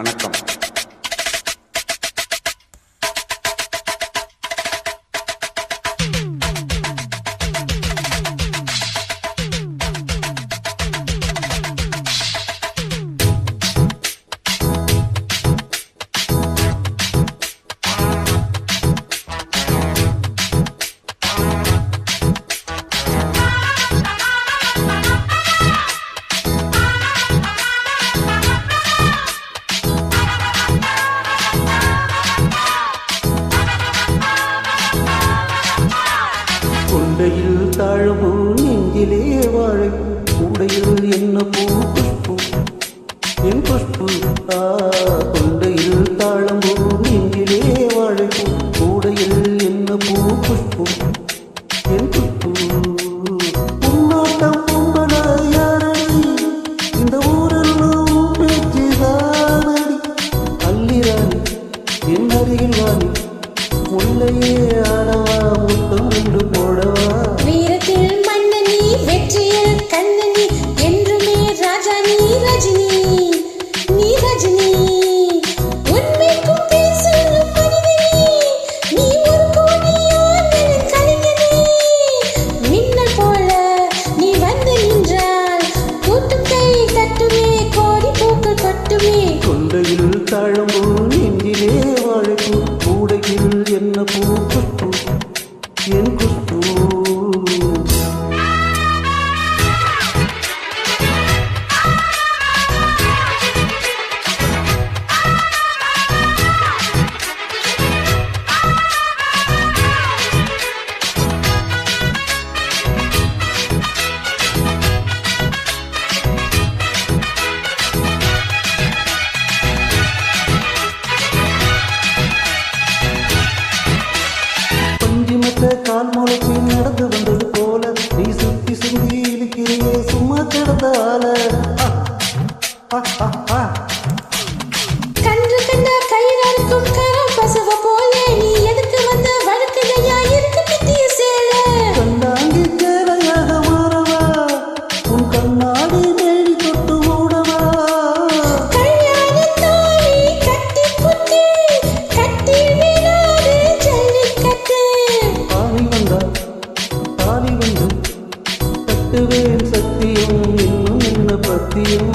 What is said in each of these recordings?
வணக்கம். கொண்டையில் தாழம்பூ நெஞ்சிலே வாழைப்பூ கூடையில் என்ன பூ புஷ்பு என் புஷ்பு கொண்டையில் தாழம்பூ நெஞ்சிலே வாழைப்பூ கூடையில் என்ன பூ புஷ்பு என் புஷ்பு உன்னாட்டம் பொங்கல யாரடி இந்த ஊரெல்லாம் பேச்சுதானடி அல்லிராணி என் அருகில் வாணி முல்லையே ஆடவா முத்தம் ரெண்டு போடவா வீரத்தில் மன்னனி வெற்றியில் கண்ணனி என்றுமே ராஜா நீ ரஜினி நீ ரஜினி உண்மைக்கும் பேசும் மனிதனே நீ ஒரு கோடியான் கலைஞனே மின்னல் போல நீ வந்து நின்றால் கூட்டும் கை தட்டுமே கோடி பூக்கள் கொட்டுமே கொண்டையில் தாழம்பூ நெஞ்சிலே வாழைப்பூ கூடையில் என்ன பூ புஷ்பு என் குஷ்பு கால் முளைக்கு நடந்து வந்தது போல நீ சுத்தி சுந்தி இருக்கிறே சும்மா கிடந்தால கன்று கண்ட கயிறாருக்கும் கரம் பசுவ போல நீ எதுக்கு வந்து வழக்கையா இருக்கு கிட்டிய சேல கண்டாங்கி சேலையாக மாறவா உன் கண்ணாடி மேடி தொட்டு மூடவா கல்யாண தாலி கட்டி புட்டி கட்டி விடாது ஜல்லிக்கட்டு ஆணி வந்தா தாலி வந்து கட்டுவேன் சத்தியம் இன்னும் என்ன பத்தியம்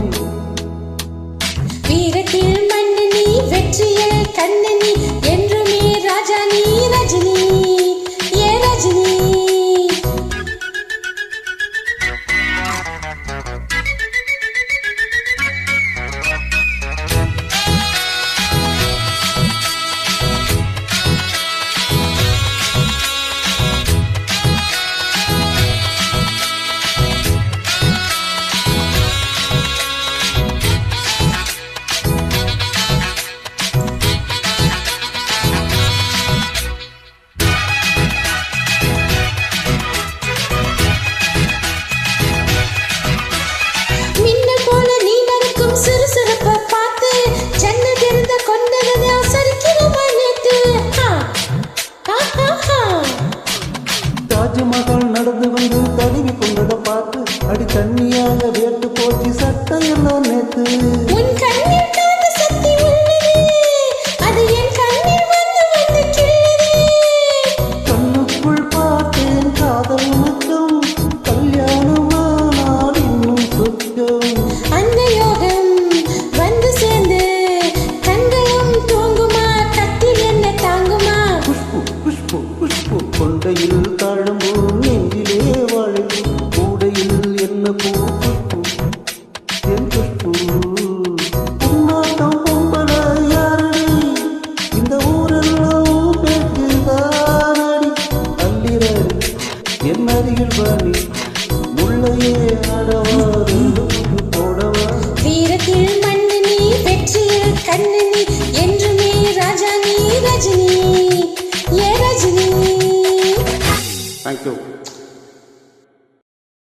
வீரத்தில் மன்னனி வெற்றியில் கண்ணனி என்றுமே ராஜா நீ ரஜினி ஏ ரஜினி மின்னல் போல நீ நடக்கும் சுறுசுறுப்ப பார்த்து ஜன்ன தெரிந்த கொண்டதை சரிக்கிறோமா நேத்து தாஜ்மஹால் நடந்து வந்து தழுவி கொண்டதை பார்த்து அடி தண்ணியாக வேட்டு போச்சு சட்டையெல்லாம் நேத்து உன் கண்ணில் காந்த சக்தி உள்ளது அது என் கண்ணில் வந்து வந்து கிள்ளுது கண்ணுக்குள் பார்த்தேன் காதல் முத்தம் கல்யாணமானால் இன்னும் சொர்க்கம் அந்த யோகம் வந்து சேர்ந்து கண்களும் தூங்குமா கட்டில் என்ன தாங்குமா புஷ்பு புஷ்பு புஷ்பு கொண்டையில் தாழம்பூ நெஞ்சிலே வாழைப்பூ கூடையில் என்ன பூ புஷ்பு என் புஷ்பு உன்னாட்டம் பொம்பல யாரடி இந்த ஊரெல்லாம் பேச்சுதானடி அல்லிராணி என் அருகில் வாணி முல்லையே ஆடவா ரெண்டு புட்டு போடவா வீரத்தில் மன்னனி வெற்றியில் கண்ணனி என்றுமே ராஜா நீ ரஜினி ஏ ரஜினி தேங்க்யூ.